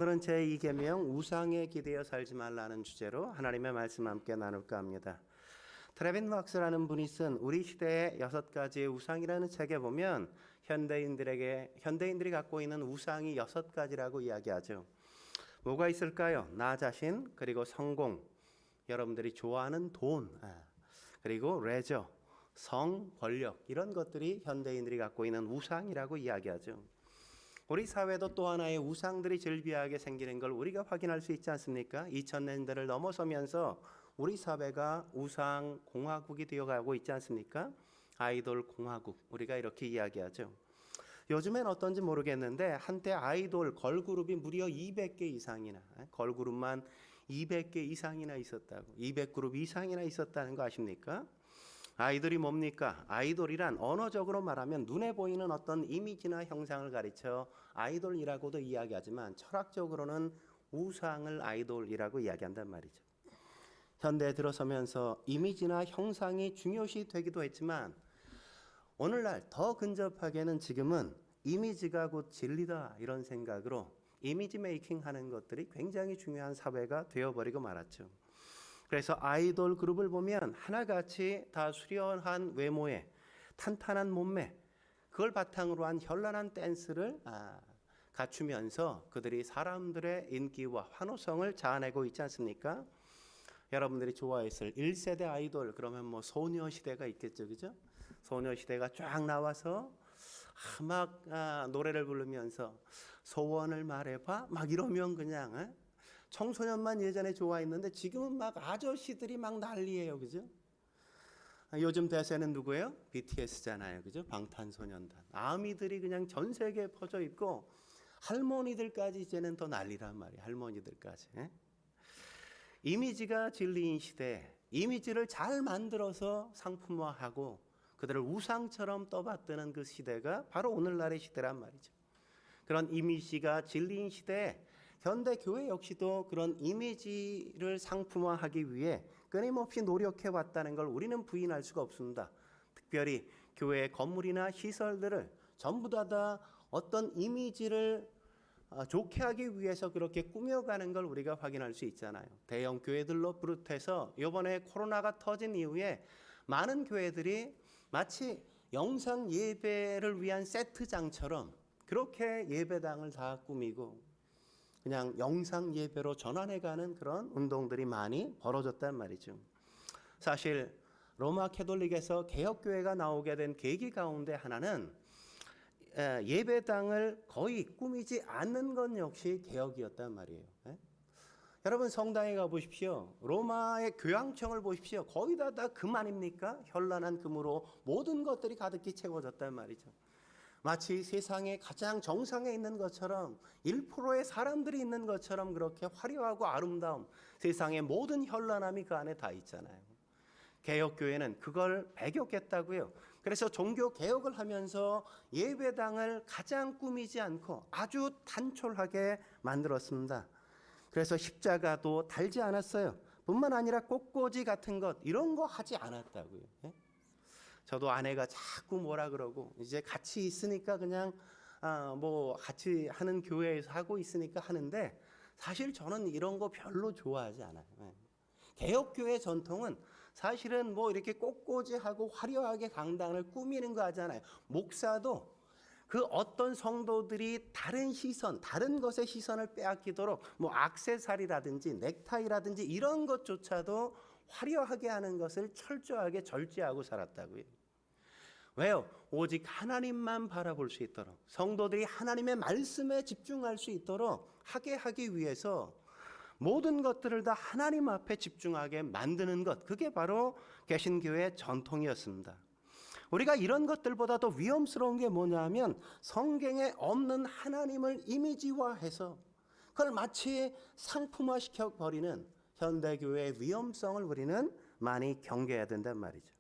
오늘은 제2계명 우상에 기대어 살지 말라는 주제로 하나님의 말씀 함께 나눌까 합니다. 트레빈 막스라는 분이 쓴 우리 시대의 6가지의 우상이라는 책에 보면 현대인들이 갖고 있는 우상이 6가지라고 이야기하죠. 뭐가 있을까요? 나 자신, 그리고 성공, 여러분들이 좋아하는 돈, 그리고 레저, 성, 권력, 이런 것들이 현대인들이 갖고 있는 우상이라고 이야기하죠. 우리 사회도 또 하나의 우상들이 즐비하게 생기는 걸 우리가 확인할 수 있지 않습니까? 2000년대를 넘어서면서 우리 사회가 우상 공화국이 되어가고 있지 않습니까? 아이돌 공화국, 우리가 이렇게 이야기하죠. 요즘엔 어떤지 모르겠는데 한때 아이돌 걸그룹이 무려 200개 이상이나, 걸그룹만 200개 이상이나 있었다고, 200그룹 이상이나 있었다는 거 아십니까? 아이돌이 뭡니까? 아이돌이란 언어적으로 말하면 눈에 보이는 어떤 이미지나 형상을 가리쳐 아이돌이라고도 이야기하지만 철학적으로는 우상을 아이돌이라고 이야기한단 말이죠. 현대에 들어서면서 이미지나 형상이 중요시 되기도 했지만 오늘날 더 근접하게는 지금은 이미지가 곧 진리다 이런 생각으로 이미지 메이킹 하는 것들이 굉장히 중요한 사회가 되어버리고 말았죠. 그래서 아이돌 그룹을 보면 하나같이 다 수려한 외모에 탄탄한 몸매, 그걸 바탕으로 한 현란한 댄스를 갖추면서 그들이 사람들의 인기와 환호성을 자아내고 있지 않습니까? 여러분들이 좋아했을 1세대 아이돌, 그러면 뭐 소녀시대가 있겠죠, 그죠? 소녀시대가 쫙 나와서 막 노래를 부르면서 소원을 말해봐 막 이러면 그냥 청소년만 예전에 좋아했는데 지금은 막 아저씨들이 막 난리예요, 그죠? 요즘 대세는 누구예요? BTS잖아요, 그죠? 방탄소년단. 아미들이 그냥 전 세계에 퍼져 있고 할머니들까지 이제는 더 난리란 말이에요. 할머니들까지. 이미지가 진리인 시대, 이미지를 잘 만들어서 상품화하고 그들을 우상처럼 떠받드는 그 시대가 바로 오늘날의 시대란 말이죠. 그런 이미지가 진리인 시대에 현대 교회 역시도 그런 이미지를 상품화하기 위해 끊임없이 노력해 왔다는 걸 우리는 부인할 수가 없습니다. 특별히 교회의 건물이나 시설들을 전부 다 어떤 이미지를 좋게 하기 위해서 그렇게 꾸며가는 걸 우리가 확인할 수 있잖아요. 대형 교회들로 비롯해서 이번에 코로나가 터진 이후에 많은 교회들이 마치 영상 예배를 위한 세트장처럼 그렇게 예배당을 다 꾸미고 그냥 영상 예배로 전환해가는 그런 운동들이 많이 벌어졌단 말이죠. 사실 로마 캐톨릭에서 개혁교회가 나오게 된 계기 가운데 하나는 예배당을 거의 꾸미지 않는 것 역시 개혁이었단 말이에요. 여러분 성당에 가보십시오. 로마의 교황청을 보십시오. 거의 다 금 아닙니까? 현란한 금으로 모든 것들이 가득히 채워졌단 말이죠. 마치 세상의 가장 정상에 있는 것처럼 1%의 사람들이 있는 것처럼 그렇게 화려하고 아름다움, 세상의 모든 현란함이 그 안에 다 있잖아요. 개혁교회는 그걸 배격했다고요. 그래서 종교개혁을 하면서 예배당을 가장 꾸미지 않고 아주 단촐하게 만들었습니다. 그래서 십자가도 달지 않았어요. 뿐만 아니라 꽃꽂이 같은 것 이런 거 하지 않았다고요. 저도 아내가 자꾸 뭐라 그러고 이제 같이 있으니까 그냥 뭐 같이 하는 교회에서 하고 있으니까 하는데 사실 저는 이런 거 별로 좋아하지 않아요. 개혁교회 전통은 사실은 뭐 이렇게 꽃꽂이하고 화려하게 강단을 꾸미는 거 하잖아요. 목사도 그 어떤 성도들이 다른 시선, 다른 것의 시선을 빼앗기도록 뭐 액세서리라든지 넥타이라든지 이런 것조차도 화려하게 하는 것을 철저하게 절제하고 살았다고요. 왜요? 오직 하나님만 바라볼 수 있도록 성도들이 하나님의 말씀에 집중할 수 있도록 하기 위해서 모든 것들을 다 하나님 앞에 집중하게 만드는 것, 그게 바로 개신교회의 전통이었습니다. 우리가 이런 것들보다 더 위험스러운 게 뭐냐 하면 성경에 없는 하나님을 이미지화해서 그걸 마치 상품화시켜 버리는 현대교회의 위험성을 우리는 많이 경계해야 된단 말이죠.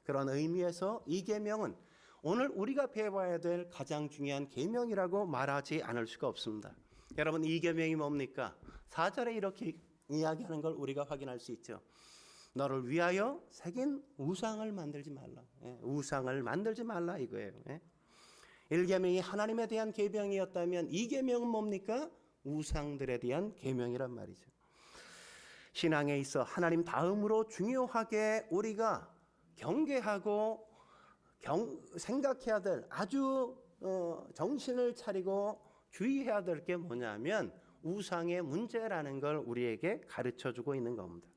그런 의미에서 이 계명은 오늘 우리가 배워야 될 가장 중요한 계명이라고 말하지 않을 수가 없습니다. 여러분 이 계명이 뭡니까? 4절에 이렇게 이야기하는 걸 우리가 확인할 수 있죠. 너를 위하여 새긴 우상을 만들지 말라. 우상을 만들지 말라 이거예요. 1계명이 하나님에 대한 계명이었다면 2계명은 뭡니까? 우상들에 대한 계명이란 말이죠. 신앙에 있어 하나님 다음으로 중요하게 우리가 경계하고 생각해야 될 아주 정신을 차리고 주의해야 될 게 뭐냐면 우상의 문제라는 걸 우리에게 가르쳐주고 있는 겁니다.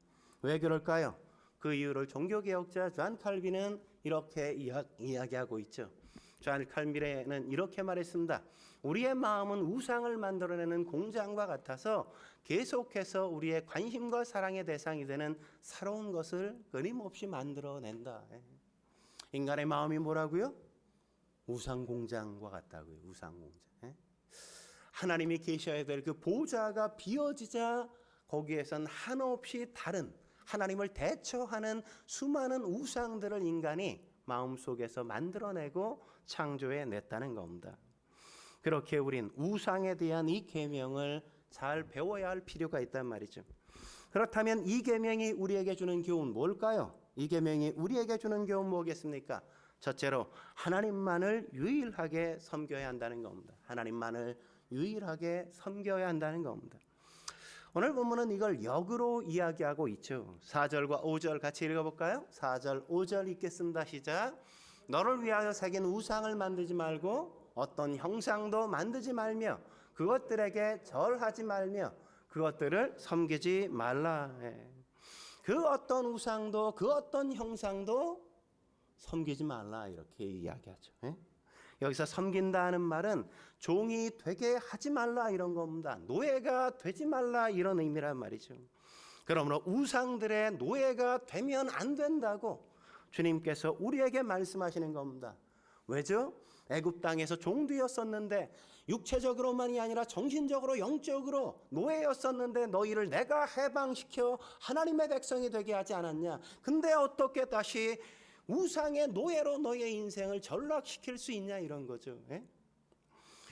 왜 그럴까요? 그 이유를 종교개혁자 존 칼빈은 이렇게 이야기하고 있죠. 존 칼빈은 이렇게 말했습니다. 우리의 마음은 우상을 만들어내는 공장과 같아서 계속해서 우리의 관심과 사랑의 대상이 되는 새로운 것을 끊임없이 만들어낸다. 인간의 마음이 뭐라고요? 우상 공장과 같다고요. 우상 공장. 하나님이 계셔야 될 그 보좌가 비어지자 거기에선 한없이 다른 하나님을 대처하는 수많은 우상들을 인간이 마음속에서 만들어내고 창조해냈다는 겁니다. 그렇게 우린 우상에 대한 이 계명을 잘 배워야 할 필요가 있단 말이죠. 그렇다면 이 계명이 우리에게 주는 교훈 뭘까요? 이 계명이 우리에게 주는 교훈 뭐겠습니까? 첫째로 하나님만을 유일하게 섬겨야 한다는 겁니다. 하나님만을 유일하게 섬겨야 한다는 겁니다. 오늘 본문은 이걸 역으로 이야기하고 있죠. 4절과 5절 같이 읽어볼까요? 4절 5절 읽겠습니다. 시작. 너를 위하여 새긴 우상을 만들지 말고 어떤 형상도 만들지 말며 그것들에게 절하지 말며 그것들을 섬기지 말라. 그 어떤 우상도 그 어떤 형상도 섬기지 말라 이렇게 이야기하죠. 여기서 섬긴다는 말은 종이 되게 하지 말라 이런 겁니다. 노예가 되지 말라 이런 의미란 말이죠. 그러므로 우상들의 노예가 되면 안 된다고 주님께서 우리에게 말씀하시는 겁니다. 왜죠? 애굽 땅에서 종되었었는데 육체적으로만이 아니라 정신적으로 영적으로 노예였었는데 너희를 내가 해방시켜 하나님의 백성이 되게 하지 않았냐. 근데 어떻게 다시 우상의 노예로 너의 인생을 전락시킬 수 있냐 이런 거죠.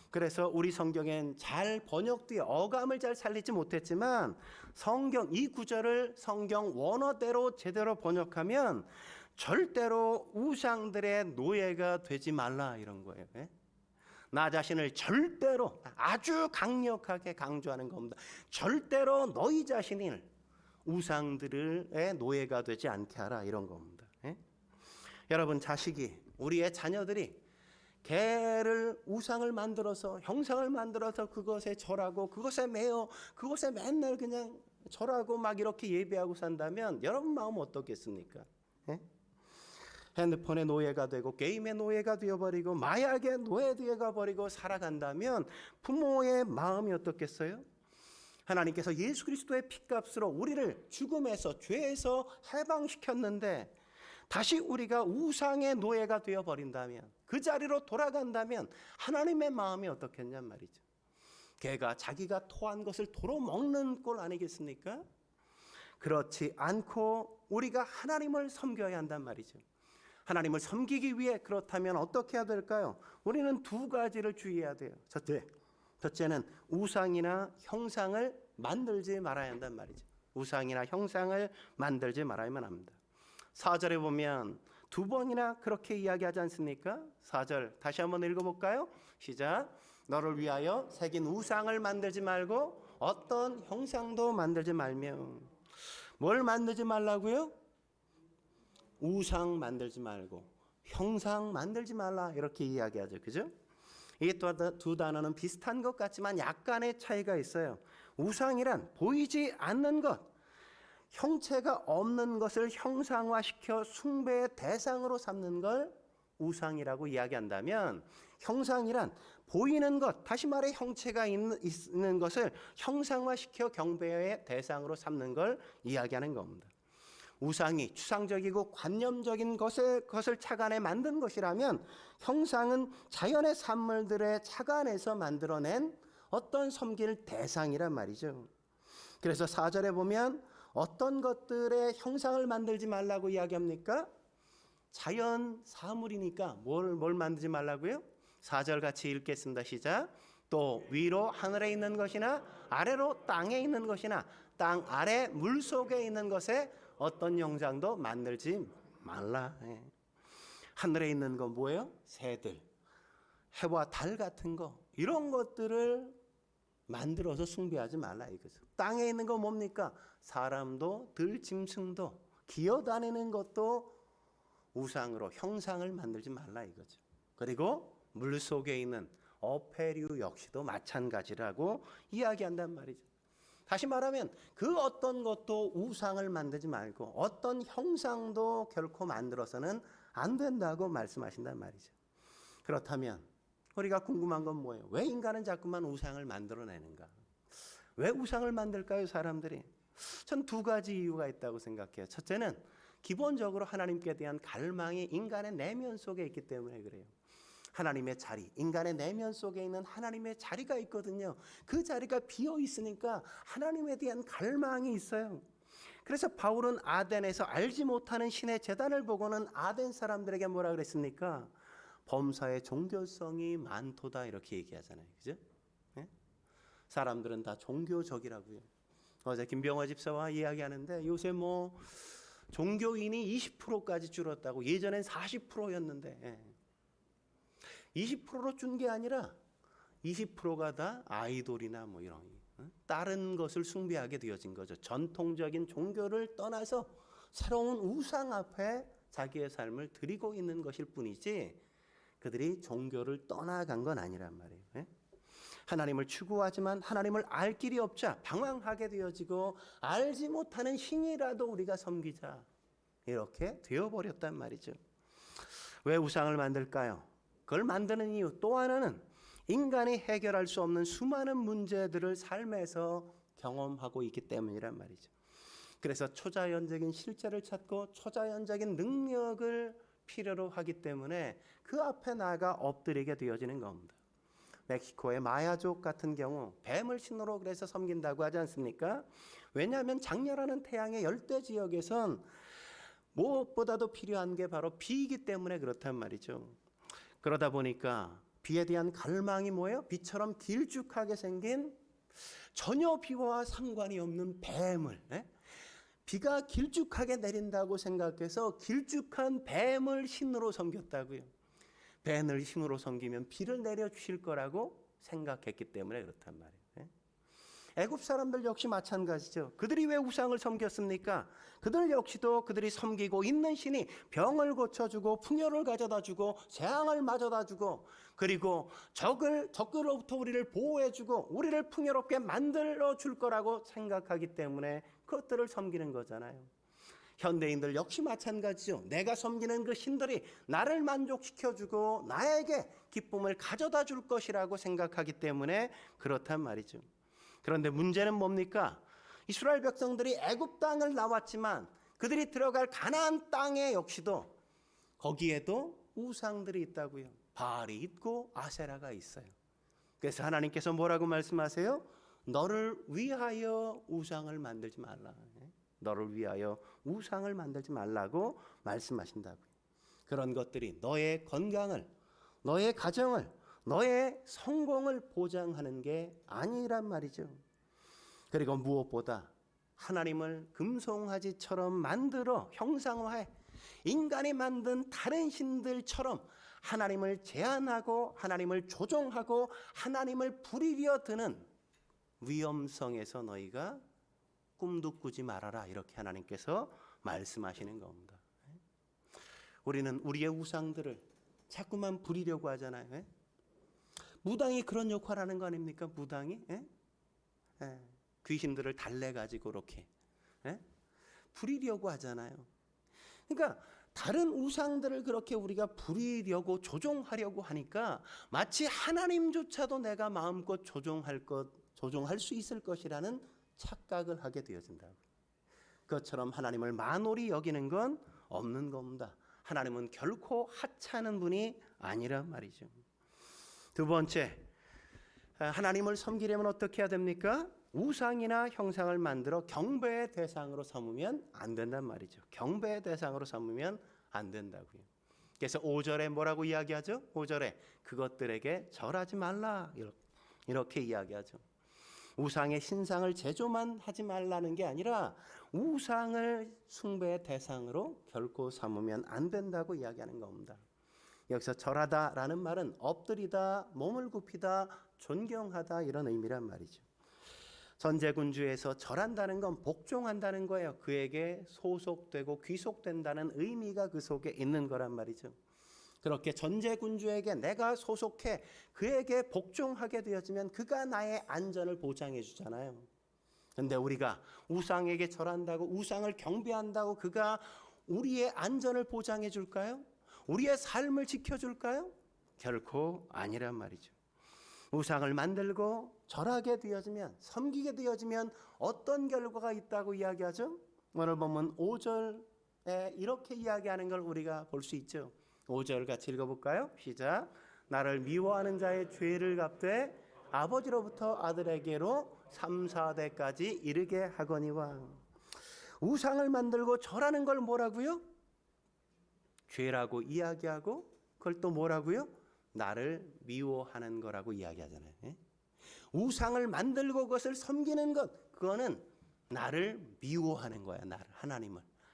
그래서 우리 성경엔 잘 번역되어 어감을 잘 살리지 못했지만 성경 이 구절을 성경 원어대로 제대로 번역하면 절대로 우상들의 노예가 되지 말라 이런 거예요. 나 자신을 절대로 아주 강력하게 강조하는 겁니다. 절대로 너희 자신을 우상들의 노예가 되지 않게 하라 이런 겁니다. 여러분 자식이 우리의 자녀들이 개를 우상을 만들어서 형상을 만들어서 그것에 절하고 그것에 매여 그것에 맨날 그냥 절하고 막 이렇게 예배하고 산다면 여러분 마음 어떻겠습니까? 핸드폰의 노예가 되고 게임의 노예가 되어버리고 마약의 노예가 버리고 살아간다면 부모의 마음이 어떻겠어요? 하나님께서 예수 그리스도의 피값으로 우리를 죽음에서 죄에서 해방시켰는데 다시 우리가 우상의 노예가 되어버린다면 그 자리로 돌아간다면 하나님의 마음이 어떻겠냔 말이죠. 개가 자기가 토한 것을 도로 먹는 꼴 아니겠습니까? 그렇지 않고 우리가 하나님을 섬겨야 한단 말이죠. 하나님을 섬기기 위해 그렇다면 어떻게 해야 될까요? 우리는 두 가지를 주의해야 돼요. 첫째는 우상이나 형상을 만들지 말아야 한단 말이죠. 우상이나 형상을 만들지 말아야만 합니다. 4절에 보면 두 번이나 그렇게 이야기하지 않습니까? 4절 다시 한번 읽어볼까요? 시작. 너를 위하여 새긴 우상을 만들지 말고 어떤 형상도 만들지 말며. 뭘 만들지 말라고요? 우상 만들지 말고 형상 만들지 말라 이렇게 이야기하죠. 그죠? 이 두 단어는 비슷한 것 같지만 약간의 차이가 있어요. 우상이란 보이지 않는 것, 형체가 없는 것을 형상화시켜 숭배의 대상으로 삼는 걸 우상이라고 이야기한다면 형상이란 보이는 것, 다시 말해 형체가 있는 것을 형상화시켜 경배의 대상으로 삼는 걸 이야기하는 겁니다. 우상이 추상적이고 관념적인 것을 착안해 만든 것이라면 형상은 자연의 산물들의 착안해서 만들어낸 어떤 섬길 대상이란 말이죠. 그래서 4절에 보면 어떤 것들의 형상을 만들지 말라고 이야기합니까? 자연 사물이니까 뭘 만들지 말라고요? 4절 같이 읽겠습니다. 시작. 또 위로 하늘에 있는 것이나 아래로 땅에 있는 것이나 땅 아래 물 속에 있는 것에 어떤 형상도 만들지 말라. 하늘에 있는 건 뭐예요? 새들, 해와 달 같은 거 이런 것들을 만들어서 숭배하지 말라 이거죠. 땅에 있는 거 뭡니까? 사람도 들짐승도 기어다니는 것도 우상으로 형상을 만들지 말라 이거죠. 그리고 물속에 있는 어패류 역시도 마찬가지라고 이야기한단 말이죠. 다시 말하면 그 어떤 것도 우상을 만들지 말고 어떤 형상도 결코 만들어서는 안 된다고 말씀하신단 말이죠. 그렇다면 우리가 궁금한 건 뭐예요? 왜 인간은 자꾸만 우상을 만들어내는가? 왜 우상을 만들까요, 사람들이? 전 두 가지 이유가 있다고 생각해요. 첫째는 기본적으로 하나님께 대한 갈망이 인간의 내면 속에 있기 때문에 그래요. 하나님의 자리, 인간의 내면 속에 있는 하나님의 자리가 있거든요. 그 자리가 비어 있으니까 하나님에 대한 갈망이 있어요. 그래서 바울은 아덴에서 알지 못하는 신의 제단을 보고는 아덴 사람들에게 뭐라 그랬습니까? 범사의 종교성이 많도다 이렇게 얘기하잖아요. 그죠? 네? 사람들은 다 종교적이라고요. 어제 김병화 집사와 이야기하는데 요새 뭐 종교인이 20%까지 줄었다고. 예전엔 40%였는데 20%로 준 게 아니라 20%가 다 아이돌이나 뭐 이런 다른 것을 숭배하게 되어진 거죠. 전통적인 종교를 떠나서 새로운 우상 앞에 자기의 삶을 드리고 있는 것일 뿐이지 그들이 종교를 떠나간 건 아니란 말이에요. 하나님을 추구하지만 하나님을 알 길이 없자 방황하게 되어지고 알지 못하는 신이라도 우리가 섬기자 이렇게 되어버렸단 말이죠. 왜 우상을 만들까요? 그걸 만드는 이유 또 하나는 인간이 해결할 수 없는 수많은 문제들을 삶에서 경험하고 있기 때문이란 말이죠. 그래서 초자연적인 실제를 찾고 초자연적인 능력을 필요로 하기 때문에 그 앞에 나아가 엎드리게 되어지는 겁니다. 멕시코의 마야족 같은 경우 뱀을 신으로 그래서 섬긴다고 하지 않습니까? 왜냐하면 장렬하는 태양의 열대 지역에선 무엇보다도 필요한 게 바로 비이기 때문에 그렇단 말이죠. 그러다 보니까 비에 대한 갈망이 뭐예요? 비처럼 길쭉하게 생긴 전혀 비와 상관이 없는 뱀을 비가 길쭉하게 내린다고 생각해서 길쭉한 뱀을 신으로 섬겼다고요. 뱀을 신으로 섬기면 비를 내려주실 거라고 생각했기 때문에 그렇단 말이에요. 애굽 사람들 역시 마찬가지죠. 그들이 왜 우상을 섬겼습니까? 그들 역시도 그들이 섬기고 있는 신이 병을 고쳐주고 풍요를 가져다주고 재앙을 맞아다주고 그리고 적으로부터 우리를 보호해주고 우리를 풍요롭게 만들어줄 거라고 생각하기 때문에 그것들을 섬기는 거잖아요. 현대인들 역시 마찬가지죠. 내가 섬기는 그 신들이 나를 만족시켜주고 나에게 기쁨을 가져다 줄 것이라고 생각하기 때문에 그렇단 말이죠. 그런데 문제는 뭡니까? 이스라엘 백성들이 애굽 땅을 나왔지만 그들이 들어갈 가나안 땅에 역시도 거기에도 우상들이 있다고요. 바알이 있고 아세라가 있어요. 그래서 하나님께서 뭐라고 말씀하세요? 너를 위하여 우상을 만들지 말라. 너를 위하여 우상을 만들지 말라고 말씀하신다고요. 그런 것들이 너의 건강을, 너의 가정을, 너의 성공을 보장하는 게 아니란 말이죠. 그리고 무엇보다 하나님을 금송아지처럼 만들어 형상화해 인간이 만든 다른 신들처럼 하나님을 제한하고 하나님을 조종하고 하나님을 부리려 드는 위험성에서 너희가 꿈도 꾸지 말아라 이렇게 하나님께서 말씀하시는 겁니다. 우리는 우리의 우상들을 자꾸만 부리려고 하잖아요. 무당이 그런 역할을 하는 거 아닙니까? 무당이 귀신들을 달래가지고 이렇게 부리려고 하잖아요. 그러니까 다른 우상들을 그렇게 우리가 부리려고 조종하려고 하니까 마치 하나님조차도 내가 마음껏 조종할 수 있을 것이라는 착각을 하게 되어진다고. 그것처럼 하나님을 만홀히 여기는 건 없는 겁니다. 하나님은 결코 하찮은 분이 아니란 말이죠. 두 번째, 하나님을 섬기려면 어떻게 해야 됩니까? 우상이나 형상을 만들어 경배의 대상으로 삼으면 안 된단 말이죠. 경배의 대상으로 삼으면 안 된다고요. 그래서 5절에 뭐라고 이야기하죠? 5절에 그것들에게 절하지 말라 이렇게 이야기하죠. 우상의 신상을 제조만 하지 말라는 게 아니라 우상을 숭배의 대상으로 결코 삼으면 안 된다고 이야기하는 겁니다. 여기서 절하다라는 말은 엎드리다, 몸을 굽히다, 존경하다 이런 의미란 말이죠. 전제군주에서 절한다는 건 복종한다는 거예요. 그에게 소속되고 귀속된다는 의미가 그 속에 있는 거란 말이죠. 그렇게 전제군주에게 내가 소속해 그에게 복종하게 되어지면 그가 나의 안전을 보장해 주잖아요. 그런데 우리가 우상에게 절한다고 우상을 경배한다고 그가 우리의 안전을 보장해 줄까요? 우리의 삶을 지켜줄까요? 결코 아니란 말이죠. 우상을 만들고 절하게 되어지면 섬기게 되어지면 어떤 결과가 있다고 이야기하죠? 오늘 보면 5절에 이렇게 이야기하는 걸 우리가 볼 수 있죠. 5절 같이 읽어볼까요? 시작. 나를 미워하는 자의 죄를 갚되 아버지로부터 아들에게로 3, 4대까지 이르게 하거니와. 우상을 만들고 절하는 걸 뭐라고요? 죄라고 이야기하고 그걸 또 뭐라고요? 나를 미워하는 거라고 이야기하잖아요. 우상을 만들고 그것을 섬기는 것, 그거는 나를 미워하는 거야. 나를,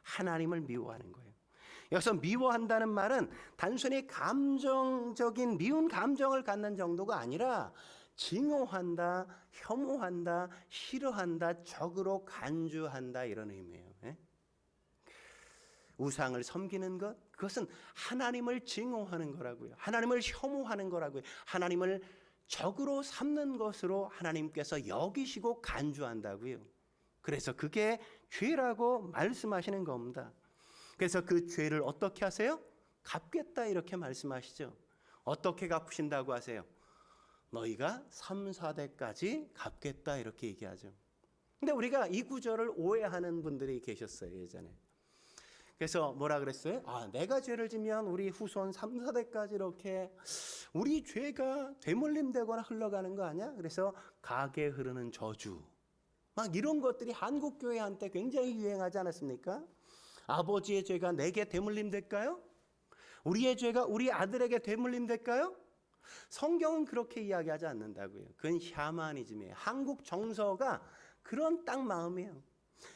하나님을 미워하는 거예요. 여기서 미워한다는 말은 단순히 감정적인 미운 감정을 갖는 정도가 아니라 증오한다, 혐오한다, 싫어한다, 적으로 간주한다 이런 의미예요. 우상을 섬기는 것, 그것은 하나님을 증오하는 거라고요. 하나님을 혐오하는 거라고요. 하나님을 적으로 삼는 것으로 하나님께서 여기시고 간주한다고요. 그래서 그게 죄라고 말씀하시는 겁니다. 그래서 그 죄를 어떻게 하세요? 갚겠다 이렇게 말씀하시죠. 어떻게 갚으신다고 하세요? 너희가 3, 4대까지 갚겠다 이렇게 얘기하죠. 근데 우리가 이 구절을 오해하는 분들이 계셨어요, 예전에. 그래서 뭐라 그랬어요? 내가 죄를 지면 우리 후손 3, 4대까지 이렇게 우리 죄가 되물림되거나 흘러가는 거 아니야? 그래서 가게 흐르는 저주 막 이런 것들이 한국 교회한테 굉장히 유행하지 않았습니까? 아버지의 죄가 내게 되물림될까요? 우리의 죄가 우리 아들에게 되물림될까요? 성경은 그렇게 이야기하지 않는다고요. 그건 샤머니즘이에요. 한국 정서가 그런 딱 마음이에요.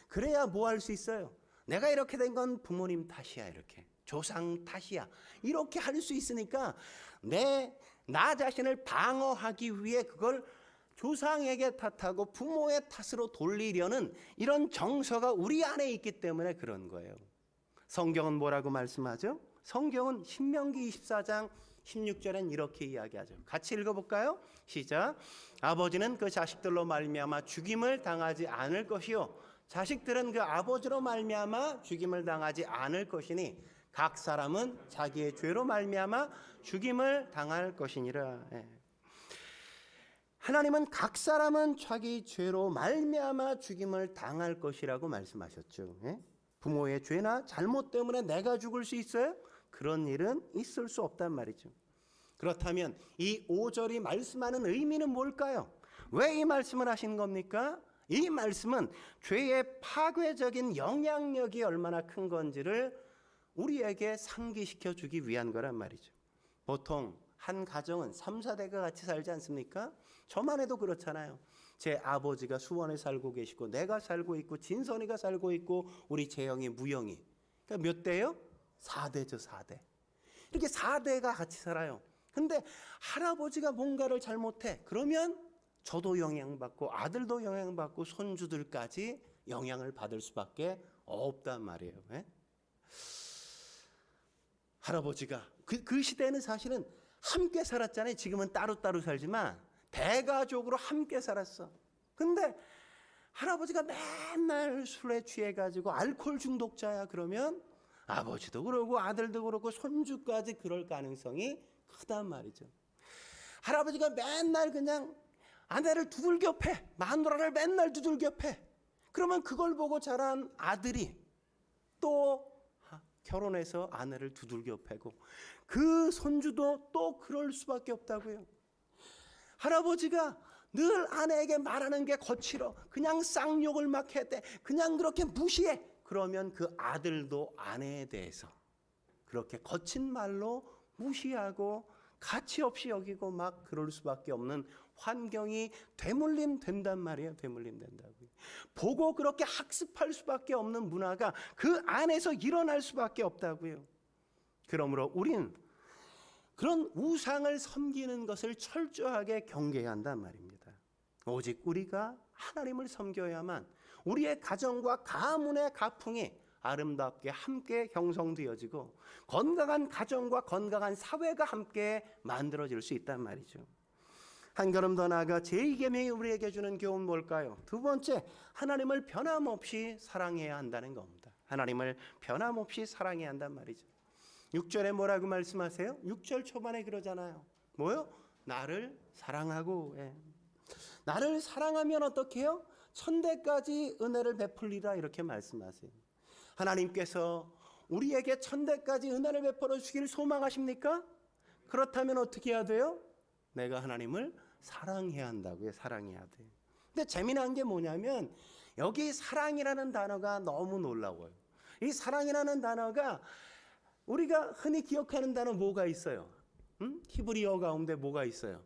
그래야 뭐 할 수 있어요? 내가 이렇게 된 건 부모님 탓이야, 이렇게 조상 탓이야, 이렇게 할 수 있으니까 나 자신을 방어하기 위해 그걸 조상에게 탓하고 부모의 탓으로 돌리려는 이런 정서가 우리 안에 있기 때문에 그런 거예요. 성경은 뭐라고 말씀하죠? 성경은 신명기 24장 16절엔 이렇게 이야기하죠. 같이 읽어볼까요? 시작. 아버지는 그 자식들로 말미암아 죽임을 당하지 않을 것이요 자식들은 그 아버지로 말미암아 죽임을 당하지 않을 것이니 각 사람은 자기의 죄로 말미암아 죽임을 당할 것이니라. 하나님은 각 사람은 자기 죄로 말미암아 죽임을 당할 것이라고 말씀하셨죠. 부모의 죄나 잘못 때문에 내가 죽을 수 있어요? 그런 일은 있을 수 없단 말이죠. 그렇다면 이 5절이 말씀하는 의미는 뭘까요? 왜 이 말씀을 하신 겁니까? 이 말씀은 죄의 파괴적인 영향력이 얼마나 큰 건지를 우리에게 상기시켜 주기 위한 거란 말이죠. 보통 한 가정은 3, 4대가 같이 살지 않습니까? 저만 해도 그렇잖아요. 제 아버지가 수원에 살고 계시고 내가 살고 있고 진선이가 살고 있고 우리 재영이, 무영이. 그러니까 몇 대예요? 4대죠, 4대. 이렇게 4대가 같이 살아요. 근데 할아버지가 뭔가를 잘못해. 그러면 저도 영향받고 아들도 영향받고 손주들까지 영향을 받을 수밖에 없단 말이에요. 할아버지가 그 시대는 사실은 함께 살았잖아요. 지금은 따로따로 살지만 대가족으로 함께 살았어. 근데 할아버지가 맨날 술에 취해가지고 알코올 중독자야. 그러면 아버지도 그러고 아들도 그렇고 손주까지 그럴 가능성이 크단 말이죠. 할아버지가 맨날 그냥 아내를 두들겨 패, 마누라를 맨날 두들겨 패. 그러면 그걸 보고 자란 아들이 또 결혼해서 아내를 두들겨 패고 그 손주도 또 그럴 수밖에 없다고요. 할아버지가 늘 아내에게 말하는 게 거칠어. 그냥 쌍욕을 막 했대. 그냥 그렇게 무시해. 그러면 그 아들도 아내에 대해서 그렇게 거친 말로 무시하고 가치 없이 여기고 막 그럴 수밖에 없는 환경이 되물림 된단 말이에요. 되물림 된다고요. 보고 그렇게 학습할 수밖에 없는 문화가 그 안에서 일어날 수밖에 없다고요. 그러므로 우린 그런 우상을 섬기는 것을 철저하게 경계해야 한단 말입니다. 오직 우리가 하나님을 섬겨야만 우리의 가정과 가문의 가풍이 아름답게 함께 형성되어지고 건강한 가정과 건강한 사회가 함께 만들어질 수 있단 말이죠. 한 걸음 더 나아가 제2계명이 우리에게 주는 교훈은 뭘까요? 두 번째, 하나님을 변함없이 사랑해야 한다는 겁니다. 하나님을 변함없이 사랑해야 한단 말이죠. 6절에 뭐라고 말씀하세요? 6절 초반에 그러잖아요. 뭐요? 나를 사랑하고. 나를 사랑하면 어떻게 해요? 천대까지 은혜를 베풀리라 이렇게 말씀하세요. 하나님께서 우리에게 천대까지 은혜를 베풀어 주길 소망하십니까? 그렇다면 어떻게 해야 돼요? 내가 하나님을 사랑해야 한다고요. 사랑해야 돼요. 근데 재미난 게 뭐냐면 여기 사랑이라는 단어가 너무 놀라워요. 이 사랑이라는 단어가 우리가 흔히 기억하는 단어 뭐가 있어요? 히브리어 가운데 뭐가 있어요?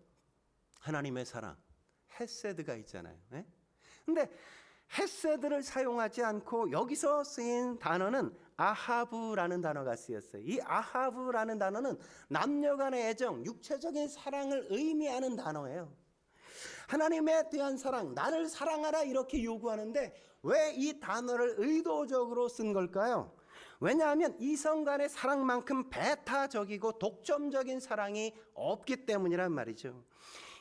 하나님의 사랑, 헤세드가 있잖아요. 근데 헤세드를 사용하지 않고 여기서 쓰인 단어는 아하브라는 단어가 쓰였어요. 이 아하브라는 단어는 남녀 간의 애정, 육체적인 사랑을 의미하는 단어예요. 하나님에 대한 사랑, 나를 사랑하라 이렇게 요구하는데 왜 이 단어를 의도적으로 쓴 걸까요? 왜냐하면 이성 간의 사랑만큼 배타적이고 독점적인 사랑이 없기 때문이란 말이죠.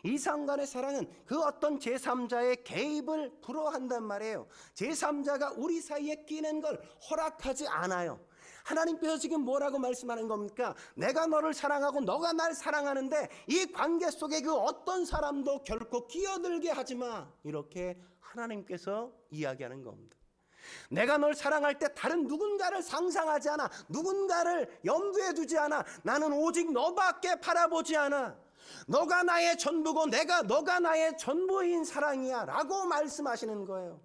이성 간의 사랑은 그 어떤 제3자의 개입을 불허한단 말이에요. 제3자가 우리 사이에 끼는 걸 허락하지 않아요. 하나님께서 지금 뭐라고 말씀하는 겁니까? 내가 너를 사랑하고 너가 날 사랑하는데 이 관계 속에 그 어떤 사람도 결코 끼어들게 하지 마. 이렇게 하나님께서 이야기하는 겁니다. 내가 널 사랑할 때 다른 누군가를 상상하지 않아. 누군가를 염두에 두지 않아. 나는 오직 너밖에 바라보지 않아. 너가 나의 전부고 너가 나의 전부인 사랑이야 라고 말씀하시는 거예요.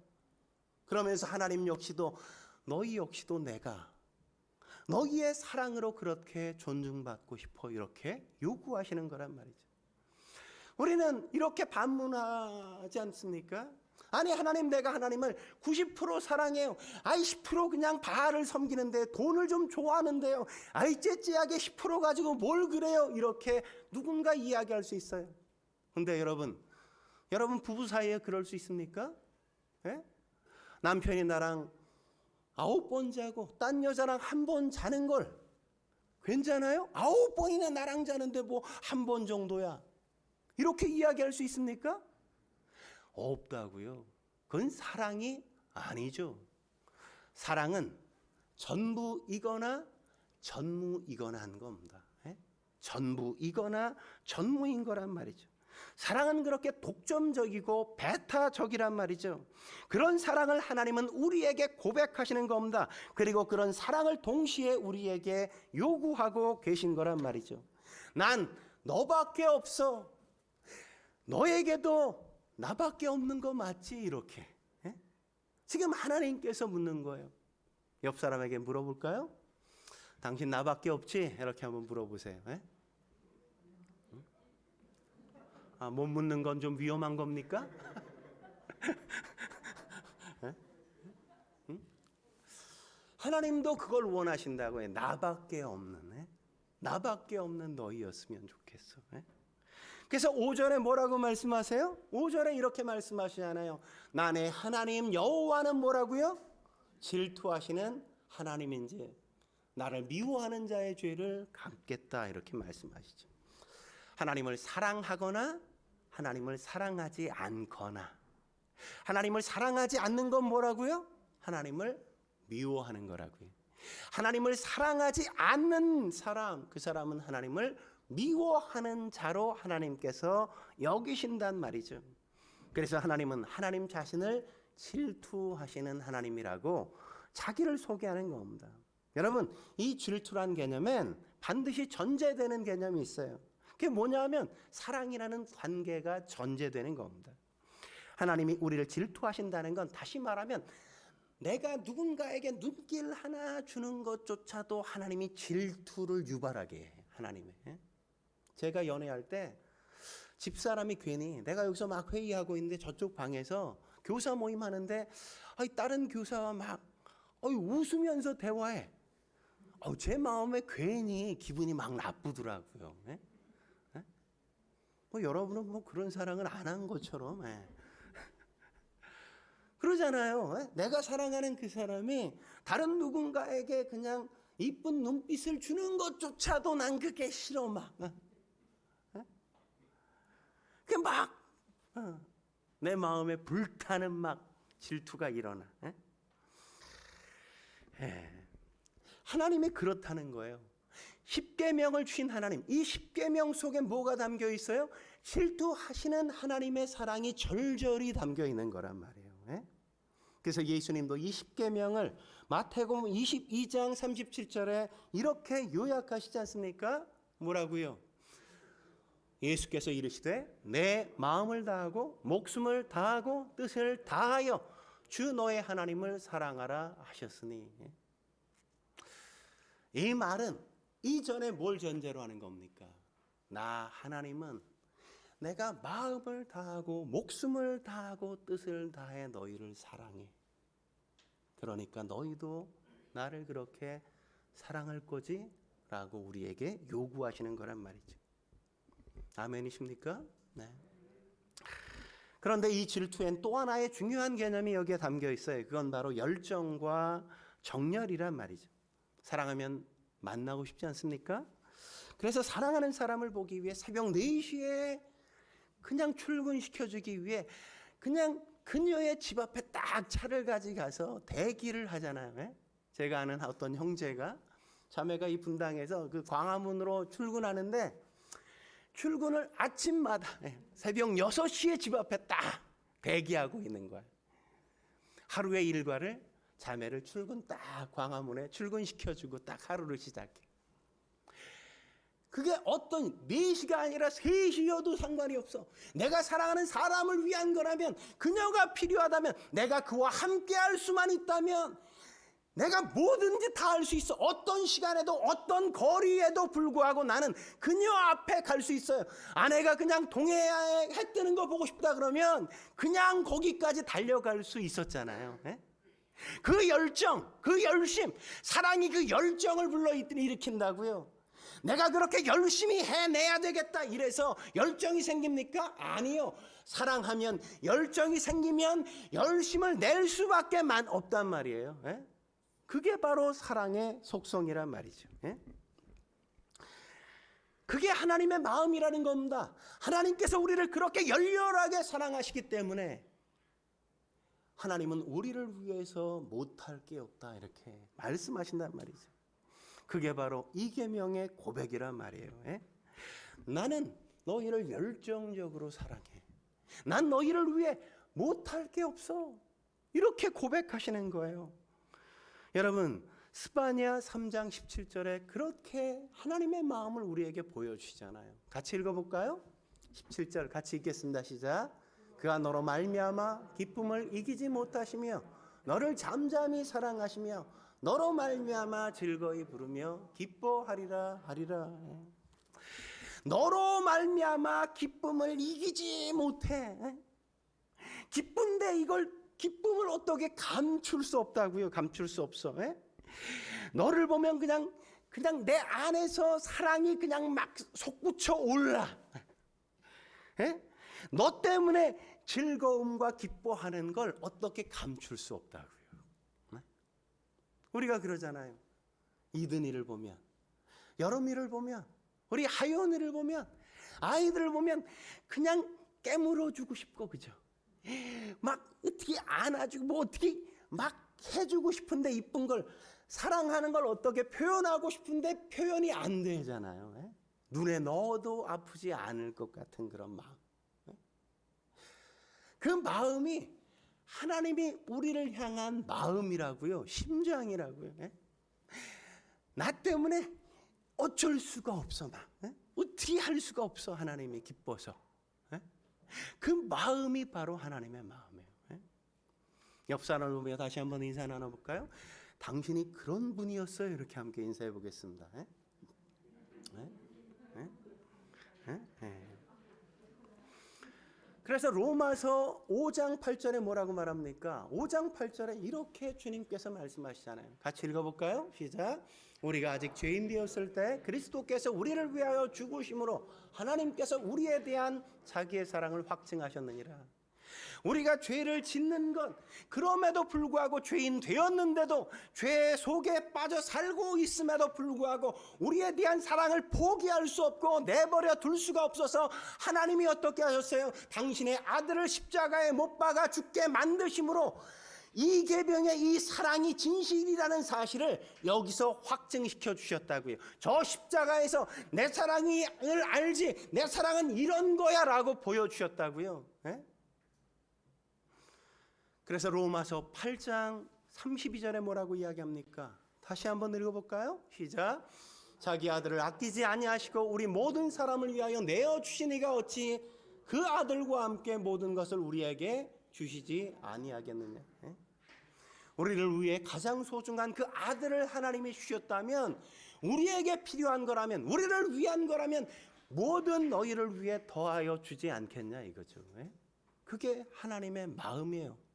그러면서 하나님 역시도 너희 역시도 내가 너희의 사랑으로 그렇게 존중받고 싶어 이렇게 요구하시는 거란 말이죠. 우리는 이렇게 반문하지 않습니까? 아니 하나님 내가 하나님을 90% 사랑해요. 10% 그냥 바알을 섬기는데 돈을 좀 좋아하는데요. 째째하게 10% 가지고 뭘 그래요? 이렇게 누군가 이야기할 수 있어요. 근데 여러분 부부 사이에 그럴 수 있습니까? 남편이 나랑 9번 자고 딴 여자랑 1번 자는 걸 괜찮아요? 9번이나 나랑 자는데 뭐 1번 정도야. 이렇게 이야기할 수 있습니까? 없다고요. 그건 사랑이 아니죠. 사랑은 전부이거나 전무이거나 한 겁니다. 전부이거나 전무인 거란 말이죠. 사랑은 그렇게 독점적이고 배타적이란 말이죠. 그런 사랑을 하나님은 우리에게 고백하시는 겁니다. 그리고 그런 사랑을 동시에 우리에게 요구하고 계신 거란 말이죠. 난 너밖에 없어. 너에게도 나밖에 없는 거 맞지? 이렇게. 지금 하나님께서 묻는 거예요. 옆 사람에게 물어볼까요? 당신 나밖에 없지? 이렇게 한번 물어보세요. 못 묻는 건 좀 위험한 겁니까? 하나님도 그걸 원하신다고요. 나밖에 없는 너희였으면 좋겠어. 그래서 5절에 뭐라고 말씀하세요? 5절에 이렇게 말씀하시잖아요. 나의 하나님 여호와는 뭐라고요? 질투하시는 하나님인지 나를 미워하는 자의 죄를 갚겠다 이렇게 말씀하시죠. 하나님을 사랑하거나 하나님을 사랑하지 않거나 하나님을 사랑하지 않는 건 뭐라고요? 하나님을 미워하는 거라고요. 하나님을 사랑하지 않는 사람, 그 사람은 하나님을 미워하는 자로 하나님께서 여기신단 말이죠. 그래서 하나님은 하나님 자신을 질투하시는 하나님이라고 자기를 소개하는 겁니다. 여러분, 이 질투란 개념은 반드시 전제되는 개념이 있어요. 그게 뭐냐면 사랑이라는 관계가 전제되는 겁니다. 하나님이 우리를 질투하신다는 건 다시 말하면 내가 누군가에게 눈길 하나 주는 것조차도 하나님이 질투를 유발하게 해요. 하나님의. 제가 연애할 때 집사람이 괜히 내가 여기서 막 회의하고 있는데 저쪽 방에서 교사 모임 하는데 다른 교사와 막 웃으면서 대화해. 제 마음에 괜히 기분이 막 나쁘더라고요. 예? 예? 뭐 여러분은 뭐 그런 사랑을 안 한 것처럼 그러잖아요. 예? 내가 사랑하는 그 사람이 다른 누군가에게 그냥 이쁜 눈빛을 주는 것조차도 난 그게 싫어 막. 그 막 내 마음에 불타는 막 질투가 일어나. 하나님이 그렇다는 거예요. 십계명을 주신 하나님, 이 십계명 속에 뭐가 담겨 있어요? 질투하시는 하나님의 사랑이 절절히 담겨 있는 거란 말이에요. 그래서 예수님도 이 십계명을 마태복음 22장 37절에 이렇게 요약하시지 않습니까? 뭐라고요? 예수께서 이르시되 내 마음을 다하고 목숨을 다하고 뜻을 다하여 주 너의 하나님을 사랑하라 하셨으니. 이 말은 이전에 뭘 전제로 하는 겁니까? 나 하나님은 내가 마음을 다하고 목숨을 다하고 뜻을 다해 너희를 사랑해. 그러니까 너희도 나를 그렇게 사랑할 거지? 라고 우리에게 요구하시는 거란 말이죠. 아멘이십니까? 네. 그런데 이 질투엔 또 하나의 중요한 개념이 여기에 담겨 있어요. 그건 바로 열정과 정열이란 말이죠. 사랑하면 만나고 싶지 않습니까? 그래서 사랑하는 사람을 보기 위해 새벽 4시에 그냥 출근시켜주기 위해 그냥 그녀의 집 앞에 딱 차를 가져가서 대기를 하잖아요. 제가 아는 어떤 형제가 자매가 이 분당에서 그 광화문으로 출근하는데 출근을 아침마다 새벽 6시에 집 앞에 딱 대기하고 있는 거예요. 하루의 일과를 자매를 출근 딱 광화문에 출근시켜주고 딱 하루를 시작해. 그게 어떤 4시가 아니라 3시여도 상관이 없어. 내가 사랑하는 사람을 위한 거라면, 그녀가 필요하다면, 내가 그와 함께 할 수만 있다면 내가 뭐든지 다 할 수 있어. 어떤 시간에도 어떤 거리에도 불구하고 나는 그녀 앞에 갈 수 있어요. 아내가 그냥 동해에 해 뜨는 거 보고 싶다 그러면 그냥 거기까지 달려갈 수 있었잖아요. 그 열정, 그 열심, 사랑이 그 열정을 불러일으킨다고요. 내가 그렇게 열심히 해내야 되겠다 이래서 열정이 생깁니까? 아니요. 사랑하면 열정이 생기면 열심을 낼 수밖에 없단 말이에요. 그게 바로 사랑의 속성이란 말이죠. 그게 하나님의 마음이라는 겁니다. 하나님께서 우리를 그렇게 열렬하게 사랑하시기 때문에 하나님은 우리를 위해서 못할 게 없다 이렇게 말씀하신단 말이죠. 그게 바로 이 계명의 고백이란 말이에요. 나는 너희를 열정적으로 사랑해. 난 너희를 위해 못할 게 없어. 이렇게 고백하시는 거예요. 여러분, 스바냐 3장 17절에 그렇게 하나님의 마음을 우리에게 보여주시잖아요. 같이 읽어볼까요? 17절 같이 읽겠습니다. 시작. 그가 너로 말미암아 기쁨을 이기지 못하시며 너를 잠잠히 사랑하시며 너로 말미암아 즐거이 부르며 기뻐하리라 하리라. 너로 말미암아 기쁨을 이기지 못해. 기쁜데 이걸 기쁨을 어떻게 감출 수 없다고요? 감출 수 없어. 너를 보면 그냥 내 안에서 사랑이 그냥 막 솟구쳐 올라. 너 때문에 즐거움과 기뻐하는 걸 어떻게 감출 수 없다고요. 우리가 그러잖아요. 이든이를 보면, 여름이를 보면, 우리 하연이를 보면, 아이들을 보면 그냥 깨물어주고 싶고, 그죠? 막 어떻게 안아주고 뭐 어떻게 막 해주고 싶은데, 이쁜 걸 사랑하는 걸 어떻게 표현하고 싶은데 표현이 안 되잖아요. 눈에 넣어도 아프지 않을 것 같은 그런 마음. 그 마음이 하나님이 우리를 향한 마음이라고요. 심장이라고요. 나 때문에 어쩔 수가 없어. 막 어떻게 할 수가 없어. 하나님이 기뻐서. 그 마음이 바로 하나님의 마음이에요. 옆 사람을 보며 다시 한번 인사 나눠볼까요? 당신이 그런 분이었어요. 이렇게 함께 인사해 보겠습니다. 그래서 로마서 5장 8절에 뭐라고 말합니까? 5장 8절에 이렇게 주님께서 말씀하시잖아요. 같이 읽어볼까요? 시작. 우리가 아직 죄인 되었을 때 그리스도께서 우리를 위하여 죽으심으로 하나님께서 우리에 대한 자기의 사랑을 확증하셨느니라. 우리가 죄를 짓는 것, 그럼에도 불구하고 죄인 되었는데도 죄 속에 빠져 살고 있음에도 불구하고 우리에 대한 사랑을 포기할 수 없고 내버려 둘 수가 없어서 하나님이 어떻게 하셨어요? 당신의 아들을 십자가에 못 박아 죽게 만드심으로 이 계명의 이 사랑이 진실이라는 사실을 여기서 확증시켜 주셨다고요. 저 십자가에서 내 사랑을 알지, 내 사랑은 이런 거야 라고 보여주셨다고요. 네? 그래서 로마서 8장 32절에 뭐라고 이야기합니까? 다시 한번 읽어볼까요? 시작. 자기 아들을 아끼지 아니하시고 우리 모든 사람을 위하여 내어주시니가 어찌 그 아들과 함께 모든 것을 우리에게 주시지 아니하겠느냐. 우리를 위해 가장 소중한 그 아들을 하나님이 주셨다면, 우리에게 필요한 거라면, 우리를 위한 거라면 모든 너희를 위해 더하여 주지 않겠냐 이거죠. 그게 하나님의 마음이에요.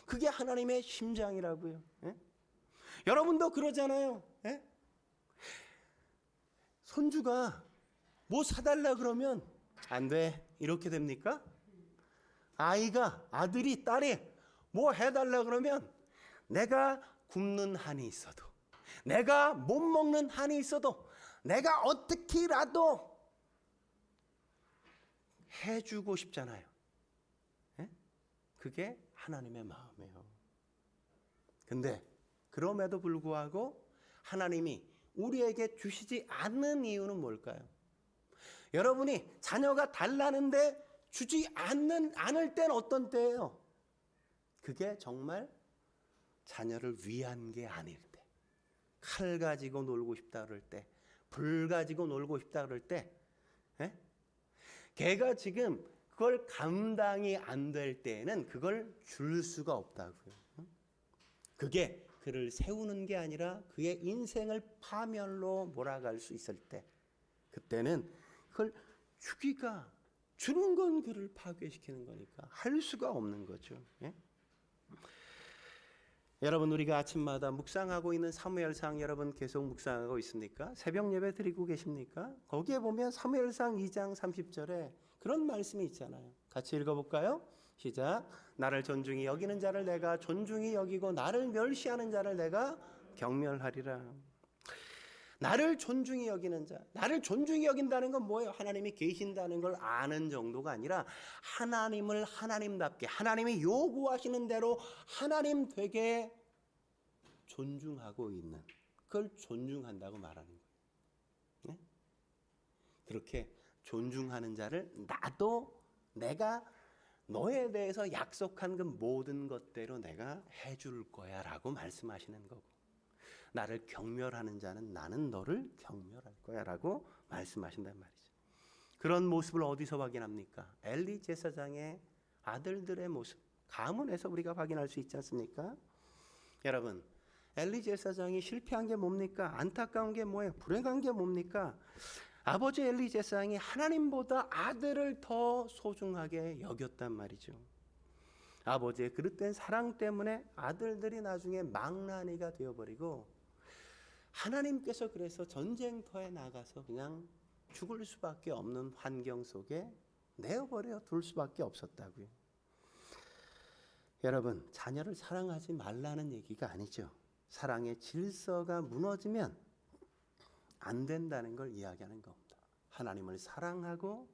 그게 하나님의 심장이라고요. 여러분도 그러잖아요. 손주가 뭐 사달라 그러면 안 돼, 이렇게 됩니까? 아들이, 딸이 뭐 해달라 그러면 내가 굶는 한이 있어도, 내가 못 먹는 한이 있어도 내가 어떻게라도 해주고 싶잖아요. 그게 하나님의 마음이에요. 근데 그럼에도 불구하고 하나님이 우리에게 주시지 않는 이유는 뭘까요? 여러분이 자녀가 달라는데 주지 않을 때는 어떤 때예요? 그게 정말 자녀를 위한 게 아닐 때, 칼 가지고 놀고 싶다 그럴 때, 불 가지고 놀고 싶다 그럴 때, 걔가 지금 그걸 감당이 안 될 때에는 그걸 줄 수가 없다고요. 그게 그를 세우는 게 아니라 그의 인생을 파멸로 몰아갈 수 있을 때, 그때는 그걸 주는 건 그를 파괴시키는 거니까 할 수가 없는 거죠. 여러분, 우리가 아침마다 묵상하고 있는 사무엘상 여러분 계속 묵상하고 있습니까? 새벽 예배 드리고 계십니까? 거기에 보면 사무엘상 2장 30절에 그런 말씀이 있잖아요. 같이 읽어볼까요? 시작. 나를 존중히 여기는 자를 내가 존중히 여기고 나를 멸시하는 자를 내가 경멸하리라. 나를 존중히 여기는 자, 나를 존중히 여긴다는 건 뭐예요? 하나님이 계신다는 걸 아는 정도가 아니라 하나님을 하나님답게, 하나님이 요구하시는 대로 하나님 되게 존중하고 있는, 그걸 존중한다고 말하는 거예요. 네? 그렇게 존중하는 자를 나도 내가 너에 대해서 약속한 그 모든 것대로 내가 해줄 거야 라고 말씀하시는 거고, 나를 경멸하는 자는 나는 너를 경멸할 거야 라고 말씀하신단 말이죠. 그런 모습을 어디서 확인합니까? 엘리 제사장의 아들들의 모습, 가문에서 우리가 확인할 수 있지 않습니까? 여러분, 엘리 제사장이 실패한 게 뭡니까? 안타까운 게 뭐예요? 불행한 게 뭡니까? 아버지 엘리 제사장이 하나님보다 아들을 더 소중하게 여겼단 말이죠. 아버지의 그릇된 사랑 때문에 아들들이 나중에 망나니가 되어버리고, 하나님께서 그래서 전쟁터에 나가서 그냥 죽을 수밖에 없는 환경 속에 내어버려 둘 수밖에 없었다고요. 여러분, 자녀를 사랑하지 말라는 얘기가 아니죠. 사랑의 질서가 무너지면 안 된다는 걸 이야기하는 겁니다. 하나님을 사랑하고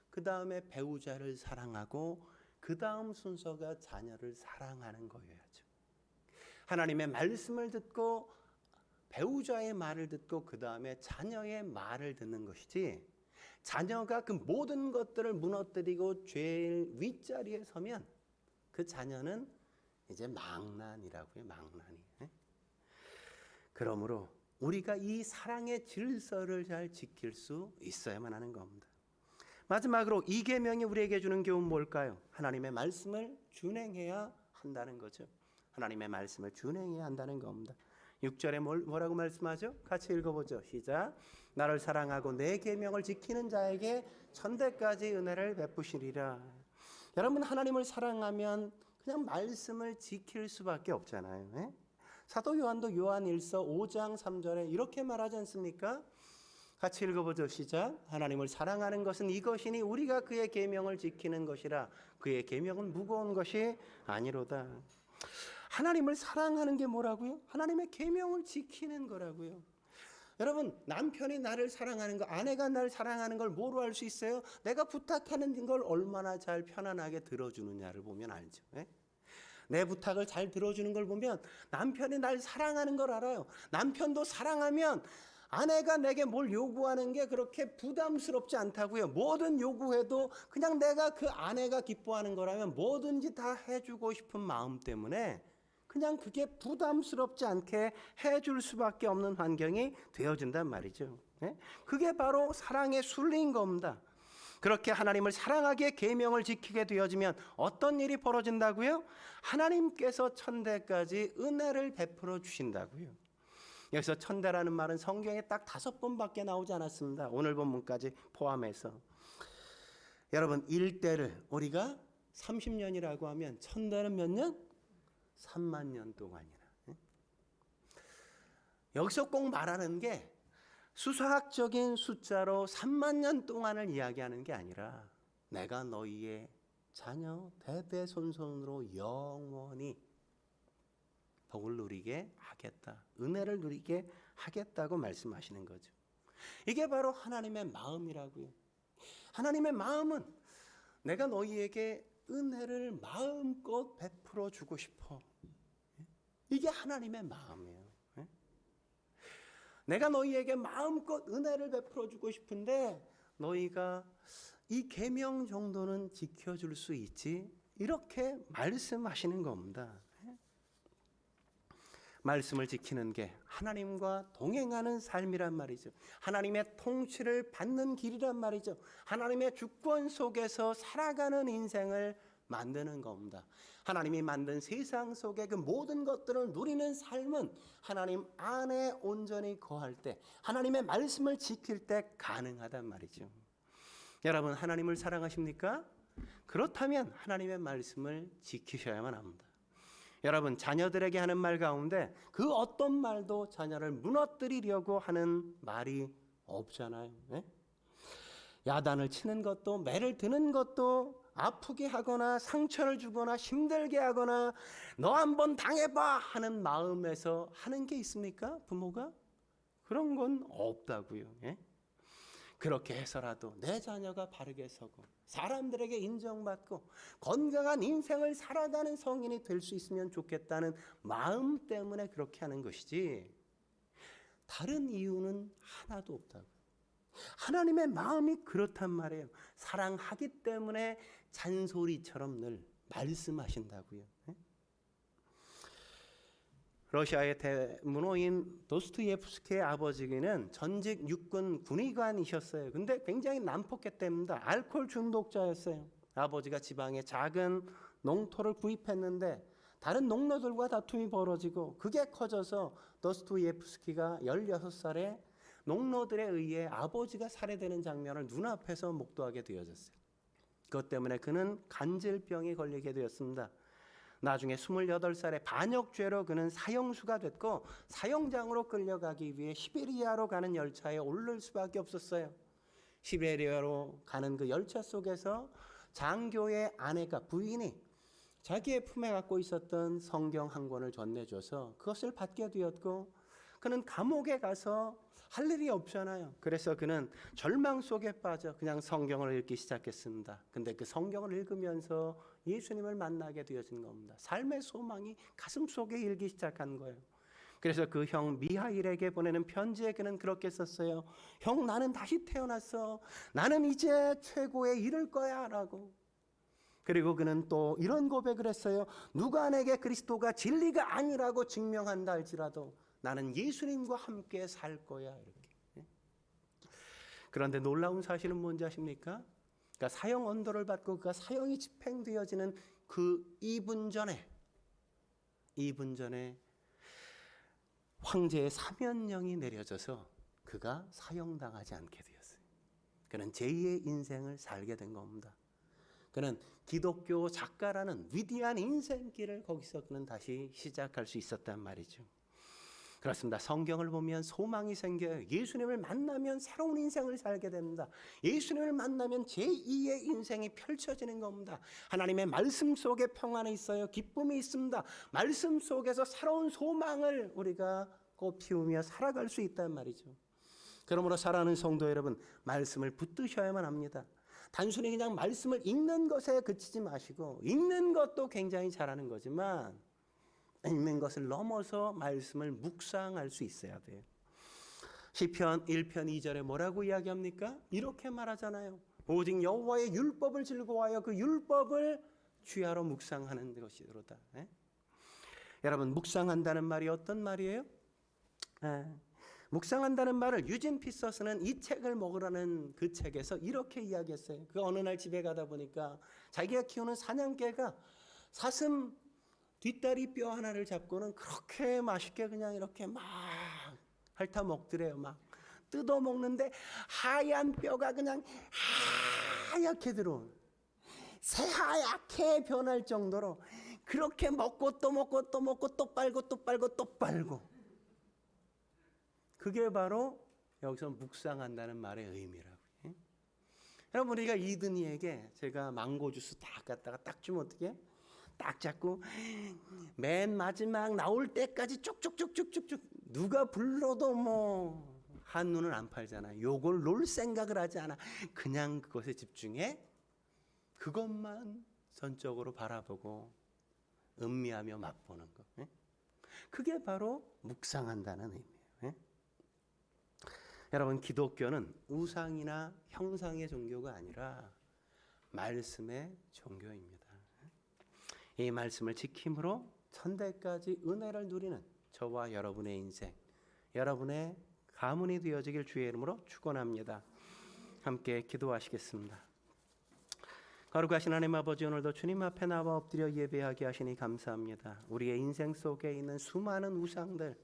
그 다음에 배우자를 사랑하고 그 다음 순서가 자녀를 사랑하는 거여야죠. 하나님의 말씀을 듣고 배우자의 말을 듣고 그 다음에 자녀의 말을 듣는 것이지, 자녀가 그 모든 것들을 무너뜨리고 죄의 윗자리에 서면 그 자녀는 이제 망난이라고요. 망난이. 그러므로 우리가 이 사랑의 질서를 잘 지킬 수 있어야만 하는 겁니다. 마지막으로 이 계명이 우리에게 주는 교훈은 뭘까요? 하나님의 말씀을 준행해야 한다는 거죠. 하나님의 말씀을 준행해야 한다는 겁니다. 6절에 뭐라고 말씀하죠? 같이 읽어보죠. 시작. 나를 사랑하고 내 계명을 지키는 자에게 천대까지 은혜를 베푸시리라. 여러분, 하나님을 사랑하면 그냥 말씀을 지킬 수밖에 없잖아요. 예? 사도 요한도 요한 1서 5장 3절에 이렇게 말하지 않습니까? 같이 읽어보죠. 시작. 하나님을 사랑하는 것은 이것이니 우리가 그의 계명을 지키는 것이라. 그의 계명은 무거운 것이 아니로다. 하나님을 사랑하는 게 뭐라고요? 하나님의 계명을 지키는 거라고요. 여러분, 남편이 나를 사랑하는 거, 아내가 나를 사랑하는 걸 뭐로 알 수 있어요? 내가 부탁하는 걸 얼마나 잘 편안하게 들어주느냐를 보면 알죠. 예? 내 부탁을 잘 들어주는 걸 보면 남편이 날 사랑하는 걸 알아요. 남편도 사랑하면 아내가 내게 뭘 요구하는 게 그렇게 부담스럽지 않다고요. 뭐든 요구해도 그냥 내가 그 아내가 기뻐하는 거라면 뭐든지 다 해주고 싶은 마음 때문에 그냥 그게 부담스럽지 않게 해줄 수밖에 없는 환경이 되어진단 말이죠. 그게 바로 사랑의 순리인 겁니다. 그렇게 하나님을 사랑하기에 계명을 지키게 되어지면 어떤 일이 벌어진다고요? 하나님께서 천대까지 은혜를 베풀어 주신다고요. 여기서 천대라는 말은 성경에 딱 5번밖에 나오지 않았습니다. 오늘 본문까지 포함해서. 여러분, 1대를 우리가 30년이라고 하면 천대는 몇 년? 3만 년 동안이나. 여기서 꼭 말하는 게 수사학적인 숫자로 3만 년 동안을 이야기하는 게 아니라 내가 너희의 자녀 대대손손으로 영원히 복을 누리게 하겠다. 은혜를 누리게 하겠다고 말씀하시는 거죠. 이게 바로 하나님의 마음이라고요. 하나님의 마음은 내가 너희에게 은혜를 마음껏 베풀어 주고 싶어. 이게 하나님의 마음이에요. 내가 너희에게 마음껏 은혜를 베풀어 주고 싶은데 너희가 이 계명 정도는 지켜줄 수 있지? 이렇게 말씀하시는 겁니다. 말씀을 지키는 게 하나님과 동행하는 삶이란 말이죠. 하나님의 통치를 받는 길이란 말이죠. 하나님의 주권 속에서 살아가는 인생을 만드는 겁니다. 하나님이 만든 세상 속에 그 모든 것들을 누리는 삶은 하나님 안에 온전히 거할 때, 하나님의 말씀을 지킬 때 가능하단 말이죠. 여러분, 하나님을 사랑하십니까? 그렇다면 하나님의 말씀을 지키셔야만 합니다. 여러분, 자녀들에게 하는 말 가운데 그 어떤 말도 자녀를 무너뜨리려고 하는 말이 없잖아요. 네? 야단을 치는 것도, 매를 드는 것도, 아프게 하거나 상처를 주거나 힘들게 하거나 너 한번 당해봐 하는 마음에서 하는 게 있습니까? 부모가? 그런 건 없다고요. 예? 그렇게 해서라도 내 자녀가 바르게 서고 사람들에게 인정받고 건강한 인생을 살아가는 성인이 될 수 있으면 좋겠다는 마음 때문에 그렇게 하는 것이지 다른 이유는 하나도 없다고. 하나님의 마음이 그렇단 말이에요. 사랑하기 때문에 잔소리처럼 늘 말씀하신다고요. 러시아의 대문호인 도스토옙스키의 아버지는 전직 육군 군의관이셨어요. 근데 굉장히 난폭했답니다. 알코올 중독자였어요. 아버지가 지방에 작은 농토를 구입했는데 다른 농노들과 다툼이 벌어지고 그게 커져서 도스토옙스키가 16살에 농노들에 의해 아버지가 살해되는 장면을 눈앞에서 목도하게 되어졌어요. 그것 때문에 그는 간질병에 걸리게 되었습니다. 나중에 28살에 반역죄로 그는 사형수가 됐고 사형장으로 끌려가기 위해 시베리아로 가는 열차에 오를 수밖에 없었어요. 시베리아로 가는 그 열차 속에서 장교의 아내가 부인이 자기의 품에 갖고 있었던 성경 한 권을 전해줘서 그것을 받게 되었고 그는 감옥에 가서 할 일이 없잖아요. 그래서 그는 절망 속에 빠져 그냥 성경을 읽기 시작했습니다. 근데 그 성경을 읽으면서 예수님을 만나게 되어진 겁니다. 삶의 소망이 가슴 속에 일기 시작한 거예요. 그래서 그 형 미하일에게 보내는 편지에 그는 그렇게 썼어요. 형, 나는 다시 태어났어. 나는 이제 최고에 이를 거야 라고. 그리고 그는 또 이런 고백을 했어요. 누가 내게 그리스도가 진리가 아니라고 증명한다 할지라도 나는 예수님과 함께 살 거야 이렇게. 그런데 놀라운 사실은 뭔지 아십니까? 그러니까 사형 언도를 받고 그가 사형이 집행되어지는 그 2분 전에 황제의 사면령이 내려져서 그가 사형당하지 않게 되었어요. 그는 제2의 인생을 살게 된 겁니다. 그는 기독교 작가라는 위대한 인생길을 거기서 그는 다시 시작할 수 있었단 말이죠. 그렇습니다. 성경을 보면 소망이 생겨요. 예수님을 만나면 새로운 인생을 살게 됩니다. 예수님을 만나면 제2의 인생이 펼쳐지는 겁니다. 하나님의 말씀 속에 평안이 있어요. 기쁨이 있습니다. 말씀 속에서 새로운 소망을 우리가 꽃피우며 살아갈 수 있단 말이죠. 그러므로 사랑하는 성도 여러분, 말씀을 붙드셔야만 합니다. 단순히 그냥 말씀을 읽는 것에 그치지 마시고, 읽는 것도 굉장히 잘하는 거지만 읽는 것을 넘어서 말씀을 묵상할 수 있어야 돼요. 시편 1편 2절에 뭐라고 이야기합니까? 이렇게 말하잖아요. 오직 여호와의 율법을 즐거워하여 그 율법을 주야로 묵상하는 것이로다. 여러분, 묵상한다는 말이 어떤 말이에요? 묵상한다는 말을 유진 피서스는 이 책을 먹으라는 그 책에서 이렇게 이야기했어요. 그 어느 날 집에 가다 보니까 자기가 키우는 사냥개가 사슴 뒷다리 뼈 하나를 잡고는 그렇게 맛있게 그냥 이렇게 막 핥아 먹더래요. 막 뜯어 먹는데 하얀 뼈가 그냥 하얗게 들어온, 새하얗게 변할 정도로 그렇게 먹고 또 먹고 또 먹고 또 빨고 또 빨고 또 빨고. 그게 바로 여기서 묵상한다는 말의 의미라고요. 여러분, 우리가 이든이에게 제가 망고 주스 딱 갖다가 딱 주면 어떻게? 딱 잡고 맨 마지막 나올 때까지 쭉쭉쭉쭉쭉쭉 누가 불러도 뭐 한눈은 안 팔잖아. 요걸 놓을 생각을 하지 않아. 그냥 그것에 집중해. 그것만 전적으로 바라보고 음미하며 맛보는 거. 그게 바로 묵상한다는 의미예요. 여러분, 기독교는 우상이나 형상의 종교가 아니라 말씀의 종교입니다. 이 말씀을 지킴으로 천대까지 은혜를 누리는 저와 여러분의 인생, 여러분의 가문이 되어지길 주의 이름으로 축원합니다. 함께 기도하시겠습니다. 거룩하신 하나님 아버지, 오늘도 주님 앞에 나와 엎드려 예배하게 하시니 감사합니다. 우리의 인생 속에 있는 수많은 우상들,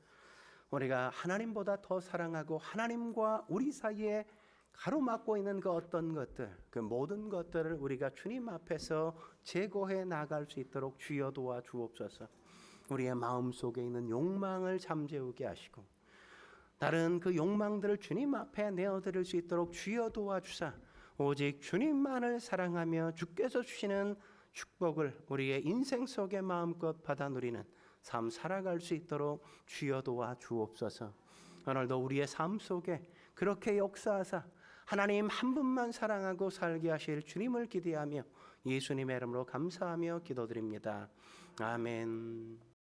우리가 하나님보다 더 사랑하고 하나님과 우리 사이에 가로막고 있는 그 어떤 것들, 그 모든 것들을 우리가 주님 앞에서 제거해 나갈 수 있도록 주여 도와 주옵소서. 우리의 마음속에 있는 욕망을 잠재우게 하시고 다른 그 욕망들을 주님 앞에 내어드릴 수 있도록 주여 도와주사 오직 주님만을 사랑하며 주께서 주시는 축복을 우리의 인생 속에 마음껏 받아 누리는 삶 살아갈 수 있도록 주여 도와 주옵소서. 오늘도 우리의 삶 속에 그렇게 역사하사 하나님 한 분만 사랑하고 살게 하실 주님을 기대하며 예수님의 이름으로 감사하며 기도드립니다. 아멘.